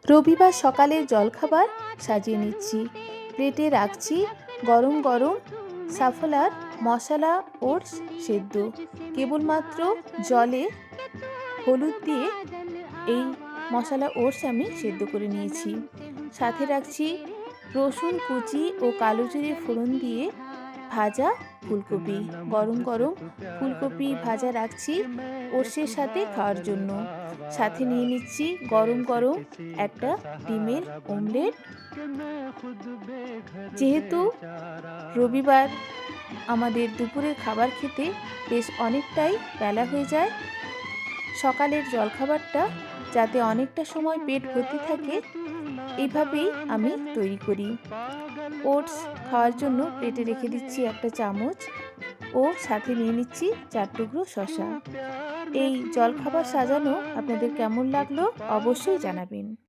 রবিবার সকালে জলখাবার সাজিয়ে নিচ্ছি। প্লেটে রাখছি গরম গরম সাফলার মশলা ওটস সেদ্ধ। কেবলমাত্র জলে হলুদ দিয়ে এই মশলা ওটস আমি সেদ্ধ করে নিয়েছি। সাথে রাখছি রসুন কুচি ও কালো জিরে ফোড়ন দিয়ে ভাজা ফুলকপি। গরম গরম ফুলকপি ভাজা রাখছি ওটসের সাথে খাওয়ার জন্য। সাথে নিয়ে নিচ্ছি গরম গরম একটা ডিমের অমলেট। যেহেতু রবিবার আমাদের দুপুরের খাবার খেতে বেশ অনেকটাই বেলা হয়ে যায়, সকালের জলখাবারটা যাতে অনেকটা সময় পেট ভর্তি থাকে এইভাবেই আমি তৈরি করি। ওটস খাওয়ার জন্য প্লেটে রেখে দিচ্ছি একটা চামচ ও সাথে নিয়ে নিচ্ছি 4 টুকরো শসা। এই জলখাবার সাজানো আপনাদের কেমন লাগলো অবশ্যই জানাবেন।